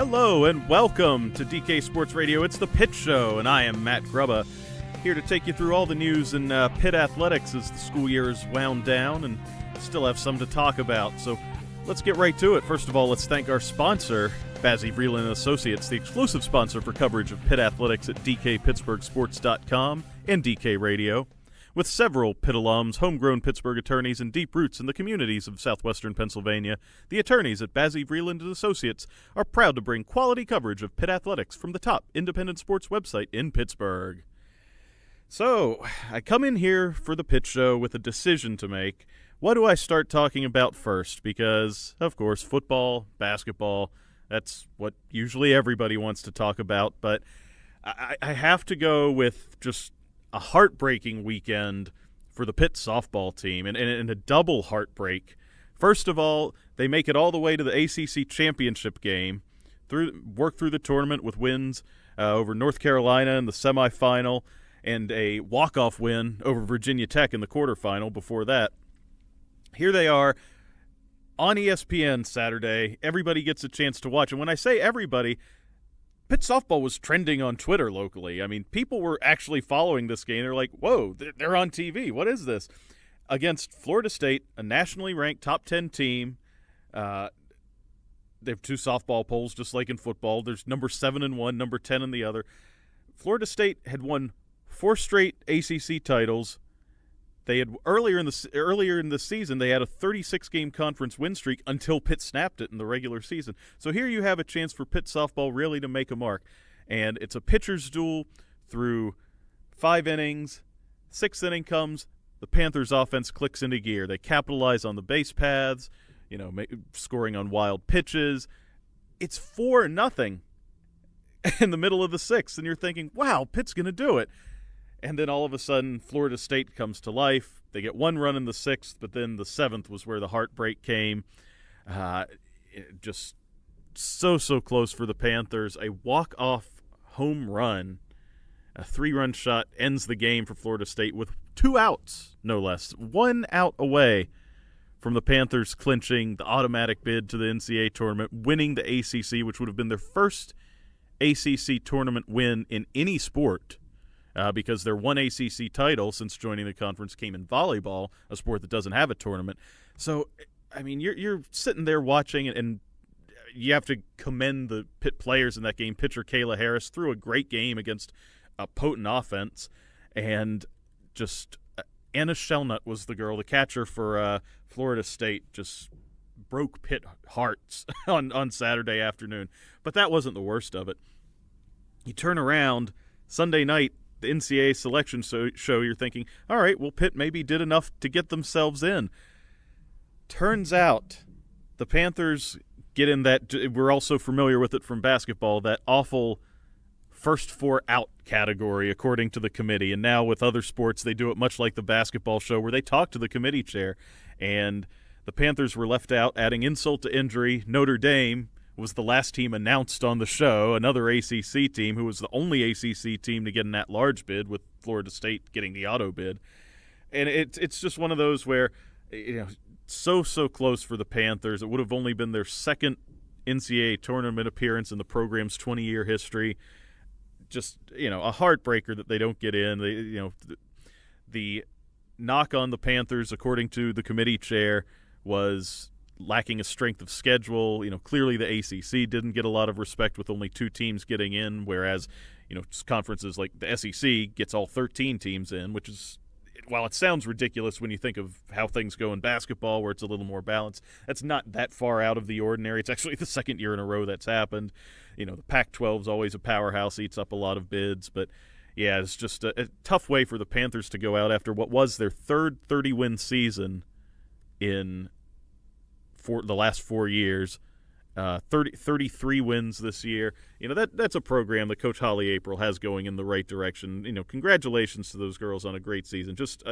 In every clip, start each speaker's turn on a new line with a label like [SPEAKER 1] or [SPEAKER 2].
[SPEAKER 1] Hello and welcome to DK Sports Radio. It's the Pitt Show, and I am Matt Grubba, here to take you through all the news in Pitt athletics as the school year is wound down and still have some to talk about. So let's get right to it. First of all, let's thank our sponsor, Bazzi Vreeland & Associates, the exclusive sponsor for coverage of Pitt athletics at DKPittsburghSports.com and DK Radio. With several Pitt alums, homegrown Pittsburgh attorneys, and deep roots in the communities of southwestern Pennsylvania, the attorneys at Bazzi Vreeland & Associates are proud to bring quality coverage of Pitt athletics from the top independent sports website in Pittsburgh. So, I come in here for the Pitt Show with a decision to make. What do I start talking about first? Because, of course, football, basketball, that's what usually everybody wants to talk about, but I have to go with just a heartbreaking weekend for the Pitt softball team, and a double heartbreak. First of all, they make it all the way to the ACC championship game, work through the tournament with wins over North Carolina in the semifinal, and a walk-off win over Virginia Tech in the quarterfinal before that. Here they are on ESPN Saturday. Everybody gets a chance to watch, and when I say everybody, Pitt softball was trending on Twitter locally. I mean, people were actually following this game. They're like, whoa, they're on TV. What is this? Against Florida State, a nationally ranked top 10 team. They have two softball polls, just like in football. There's number 7 in one, number 10 in the other. Florida State had won 4 straight ACC titles. They had earlier in the season, they had a 36-game conference win streak until Pitt snapped it in the regular season. So here you have a chance for Pitt softball really to make a mark. And it's a pitcher's duel through 5 innings. 6th inning comes, the Panthers' offense clicks into gear. They capitalize on the base paths, scoring on wild pitches. It's 4-0 in the middle of the 6th, and you're thinking, wow, Pitt's going to do it. And then all of a sudden, Florida State comes to life. They get 1 run in the 6th, but then the 7th was where the heartbreak came. Just so close for the Panthers. A walk-off home run, a 3-run shot ends the game for Florida State with 2 outs, no less. 1 out away from the Panthers clinching the automatic bid to the NCAA tournament, winning the ACC, which would have been their first ACC tournament win in any sport. Because their one ACC title since joining the conference came in volleyball, a sport that doesn't have a tournament. So, I mean, you're sitting there watching, and you have to commend the Pitt players in that game. Pitcher Kayla Harris threw a great game against a potent offense, and just Anna Shelnut was the girl, the catcher for Florida State, just broke Pitt hearts on Saturday afternoon. But that wasn't the worst of it. You turn around Sunday night, the NCAA selection show, you're thinking, all right, well, Pitt maybe did enough to get themselves in. Turns out the Panthers get in that, we're also familiar with it from basketball, that awful first 4 out category, according to the committee. And now with other sports, they do it much like the basketball show where they talk to the committee chair. And the Panthers were left out, adding insult to injury. Notre Dame was the last team announced on the show, another ACC team who was the only ACC team to get an at-large bid, with Florida State getting the auto bid. And it's just one of those where, so close for the Panthers. It would have only been their second NCAA tournament appearance in the program's 20-year history. Just, a heartbreaker that they don't get in. The knock on the Panthers, according to the committee chair, was lacking a strength of schedule. Clearly the ACC didn't get a lot of respect with only 2 teams getting in, whereas, conferences like the SEC gets all 13 teams in, which is, while it sounds ridiculous when you think of how things go in basketball where it's a little more balanced, that's not that far out of the ordinary. It's actually the second year in a row that's happened. The Pac-12 is always a powerhouse, eats up a lot of bids, but yeah, it's just a tough way for the Panthers to go out after what was their third 30-win season in the last 4 years. 33 wins this year. That's a program that Coach Holly April has going in the right direction. Congratulations to those girls on a great season. Just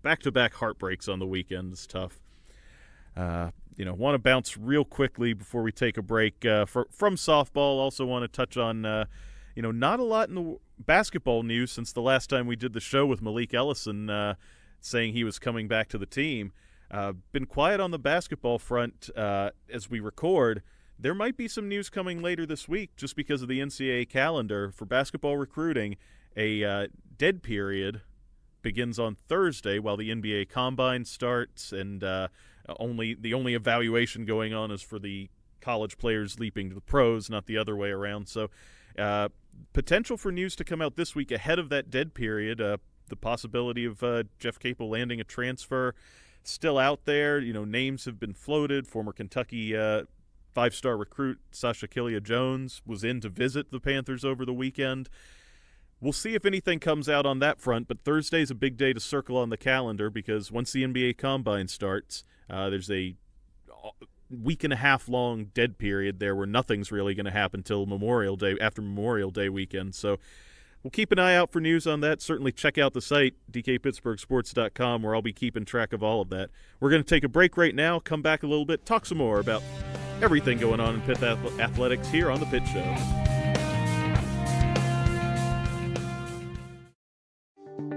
[SPEAKER 1] back-to-back heartbreaks on the weekend is tough. Want to bounce real quickly before we take a break from softball. Also want to touch on, not a lot in the basketball news since the last time we did the show with Malik Ellison saying he was coming back to the team. Been quiet on the basketball front as we record. there might be some news coming later this week just because of the NCAA calendar. For basketball recruiting, a dead period begins on Thursday while the NBA Combine starts, and the only evaluation going on is for the college players leaping to the pros, not the other way around. So potential for news to come out this week ahead of that dead period. The possibility of Jeff Capel landing a transfer still out there. Names have been floated. Former Kentucky five-star recruit Sasha Killia-Jones was in to visit the Panthers over the weekend. We'll see if anything comes out on that front, but Thursday's a big day to circle on the calendar because once the NBA Combine starts, there's a week-and-a-half long dead period there where nothing's really going to happen until Memorial Day, after Memorial Day weekend. So we'll keep an eye out for news on that. Certainly check out the site, dkpittsburghsports.com, where I'll be keeping track of all of that. We're going to take a break right now, come back a little bit, talk some more about everything going on in Pitt athletics here on The Pitt Show.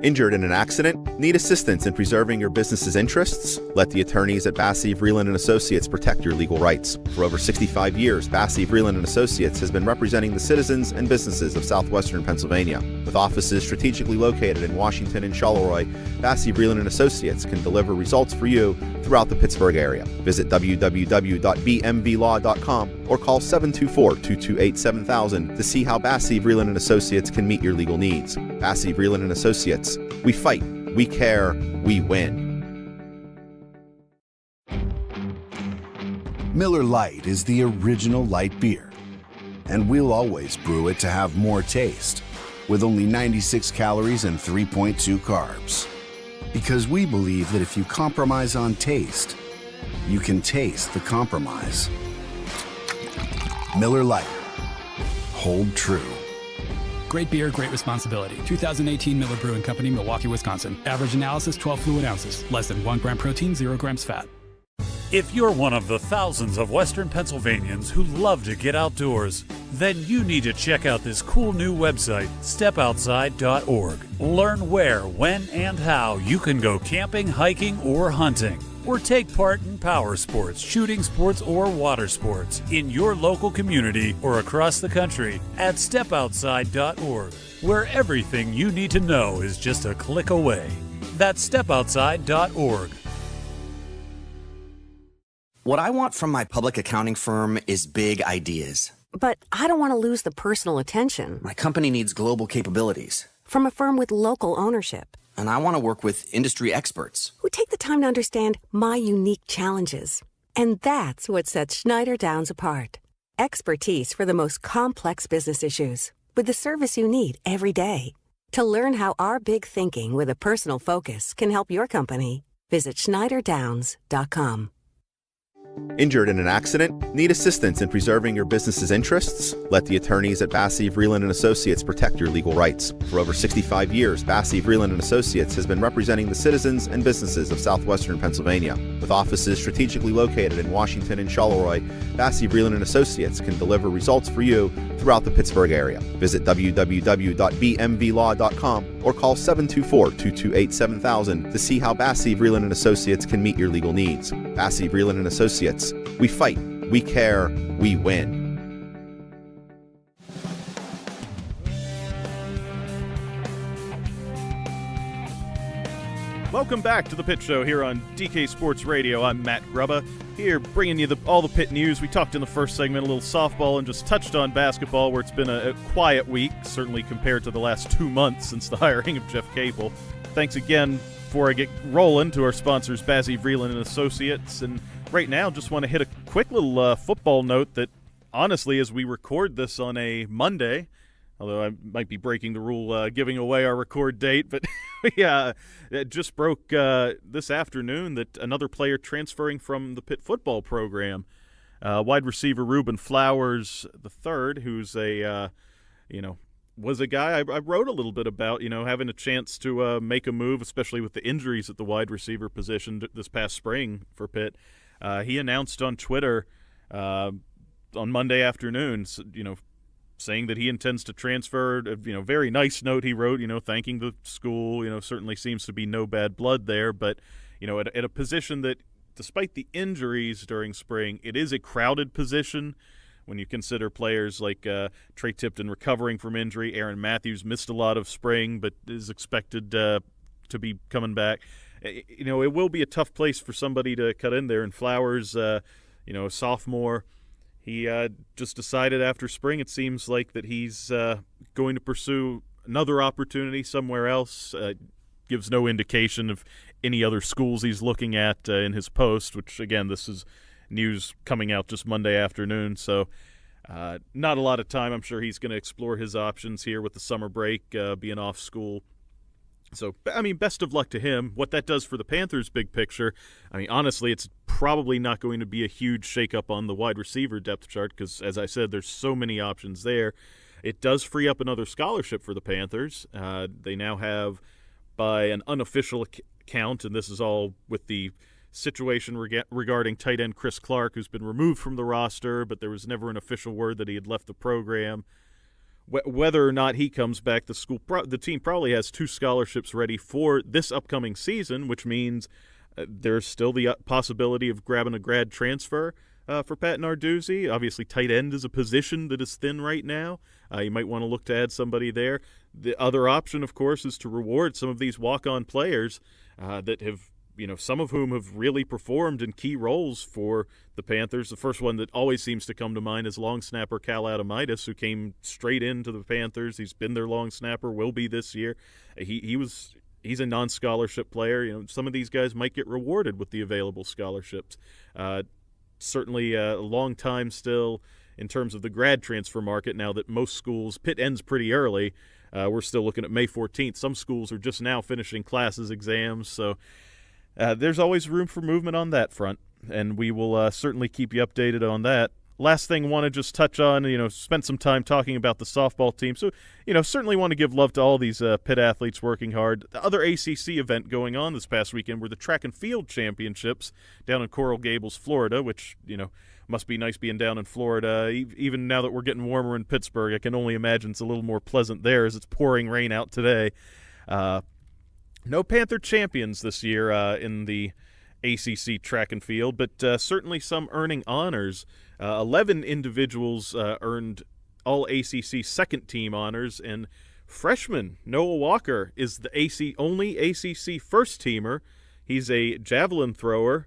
[SPEAKER 2] Injured in an accident? Need assistance in preserving your business's interests? Let the attorneys at Bassey, Vreeland & Associates protect your legal rights. For over 65 years, Bassey, Vreeland & Associates has been representing the citizens and businesses of southwestern Pennsylvania. With offices strategically located in Washington and Charleroi, Bassey, Vreeland & Associates can deliver results for you throughout the Pittsburgh area. Visit www.bmvlaw.com or call 724-228-7000 to see how Bassey, Vreeland & Associates can meet your legal needs. Bassey, Vreeland & Associates. We fight, we care, we win.
[SPEAKER 3] Miller Lite is the original light beer, and we'll always brew it to have more taste, with only 96 calories and 3.2 carbs. Because we believe that if you compromise on taste, you can taste the compromise. Miller Lite. Hold true.
[SPEAKER 4] Great beer, great responsibility. 2018 Miller Brewing Company, Milwaukee, Wisconsin. Average analysis, 12 fluid ounces. Less than 1 gram protein, 0 grams fat.
[SPEAKER 5] If you're one of the thousands of Western Pennsylvanians who love to get outdoors, then you need to check out this cool new website, stepoutside.org. Learn where, when, and how you can go camping, hiking, or hunting. Or take part in power sports, shooting sports, or water sports in your local community or across the country at stepoutside.org, where everything you need to know is just a click away. That's stepoutside.org.
[SPEAKER 6] What I want from my public accounting firm is big ideas.
[SPEAKER 7] But I don't want to lose the personal attention.
[SPEAKER 6] My company needs global capabilities.
[SPEAKER 7] From a firm with local ownership.
[SPEAKER 6] And I want to work with industry experts
[SPEAKER 7] who take the time to understand my unique challenges. And that's what sets Schneider Downs apart. Expertise for the most complex business issues, with the service you need every day. To learn how our big thinking with a personal focus can help your company, visit schneiderdowns.com.
[SPEAKER 2] Injured in an accident? Need assistance in preserving your business's interests? Let the attorneys at Bassey, Vreeland & Associates protect your legal rights. For over 65 years, Bassey, Vreeland & Associates has been representing the citizens and businesses of southwestern Pennsylvania. With offices strategically located in Washington and Charleroi, Bassey, Vreeland & Associates can deliver results for you throughout the Pittsburgh area. Visit www.bmvlaw.com or call 724-228-7000 to see how Bassey, Vreeland & Associates can meet your legal needs. Bassey, Vreeland & Associates. We fight, we care, we win.
[SPEAKER 1] Welcome back to the Pitt Show here on DK Sports Radio. I'm Matt Grubba, here bringing you all the Pitt news. We talked in the first segment a little softball and just touched on basketball, where it's been a quiet week, certainly compared to the last 2 months since the hiring of Jeff Capel. Thanks again before I get rolling to our sponsors, Bassey, Vreeland & Associates. And right now, just want to hit a quick little football note that, honestly, as we record this on a Monday, although I might be breaking the rule giving away our record date, but yeah, it just broke this afternoon that another player transferring from the Pitt football program, wide receiver Reuben Flowers III, who's was a guy I wrote a little bit about, having a chance to make a move, especially with the injuries at the wide receiver position this past spring for Pitt. He announced on Twitter on Monday afternoon, saying that he intends to transfer. Very nice note he wrote, thanking the school. Certainly seems to be no bad blood there, but at a position that despite the injuries during spring, it is a crowded position when you consider players like Trey Tipton recovering from injury. Aaron Matthews missed a lot of spring but is expected to be coming back. It will be a tough place for somebody to cut in there. And Flowers, a sophomore, he just decided after spring, it seems like that he's going to pursue another opportunity somewhere else. Gives no indication of any other schools he's looking at in his post, which, again, this is news coming out just Monday afternoon. So not a lot of time. I'm sure he's going to explore his options here with the summer break, being off school. So, I mean, best of luck to him. What that does for the Panthers' big picture, I mean, honestly, it's probably not going to be a huge shakeup on the wide receiver depth chart because, as I said, there's so many options there. It does free up another scholarship for the Panthers. They now have, by an unofficial count, and this is all with the situation regarding tight end Chris Clark, who's been removed from the roster, but there was never an official word that he had left the program. Whether or not he comes back, the team probably has 2 scholarships ready for this upcoming season, which means there's still the possibility of grabbing a grad transfer for Pat Narduzzi. Obviously, tight end is a position that is thin right now. You might want to look to add somebody there. The other option, of course, is to reward some of these walk-on players that have, some of whom have really performed in key roles for the Panthers. The first one that always seems to come to mind is long snapper Cal Adamitis, who came straight into the Panthers. He's been their long snapper, will be this year. He's a non-scholarship player. Some of these guys might get rewarded with the available scholarships. Certainly a long time still in terms of the grad transfer market now that most schools, Pitt ends pretty early. We're still looking at May 14th. Some schools are just now finishing classes, exams, so there's always room for movement on that front, and we will certainly keep you updated on that. Last thing, want to just touch on, spent some time talking about the softball team. So, certainly want to give love to all these Pitt athletes working hard. The other ACC event going on this past weekend were the track and field championships down in Coral Gables, Florida, which, must be nice being down in Florida. Even now that we're getting warmer in Pittsburgh, I can only imagine it's a little more pleasant there as it's pouring rain out today. No Panther champions this year in the ACC track and field, but certainly some earning honors. 11 individuals earned all ACC second team honors, and freshman Noah Walker is the only ACC first teamer. He's a javelin thrower,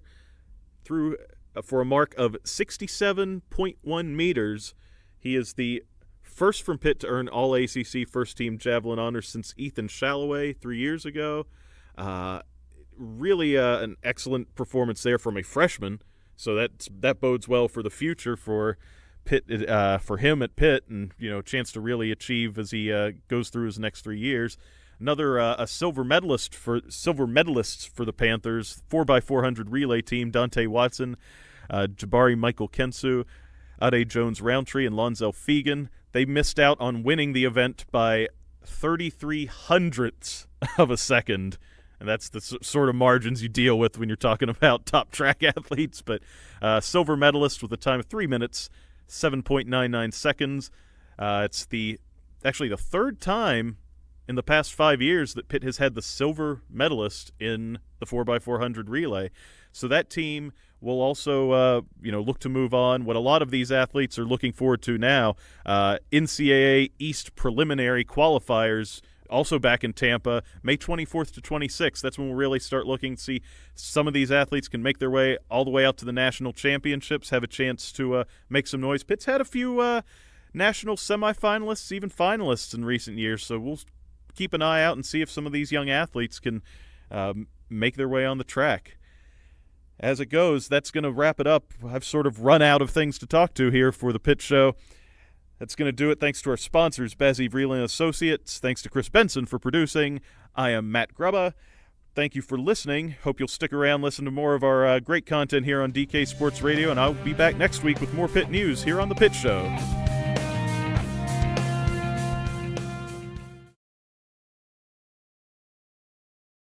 [SPEAKER 1] threw for a mark of 67.1 meters. He is the first from Pitt to earn all ACC first team javelin honors since Ethan Shalloway 3 years ago. Really an excellent performance there from a freshman. So that bodes well for the future for Pitt, for him at Pitt, and a chance to really achieve as he goes through his next 3 years. Another a silver medalists for the Panthers 4x400 relay team: Dante Watson, Jabari Michael Kensu, Ade Jones Roundtree, and Lonzel Fegan. They missed out on winning the event by 33 hundredths of a second. And that's the sort of margins you deal with when you're talking about top track athletes. But silver medalist with a time of 3 minutes, 7.99 seconds. It's actually the third time in the past 5 years that Pitt has had the silver medalist in the 4x400 relay. So that team will also, look to move on. What a lot of these athletes are looking forward to now, NCAA East preliminary qualifiers, also back in Tampa, May 24th to 26th. That's when we'll really start looking to see some of these athletes can make their way all the way out to the national championships, have a chance to make some noise. Pitt's had a few national semifinalists, even finalists in recent years, so we'll keep an eye out and see if some of these young athletes can make their way on the track. As it goes, that's going to wrap it up. I've sort of run out of things to talk to here for the Pitt Show. That's going to do it. Thanks to our sponsors, Bazzi Vreeland Associates. Thanks to Chris Benson for producing. I am Matt Grubba. Thank you for listening. Hope you'll stick around, listen to more of our great content here on DK Sports Radio, and I'll be back next week with more Pitt news here on The Pitt Show.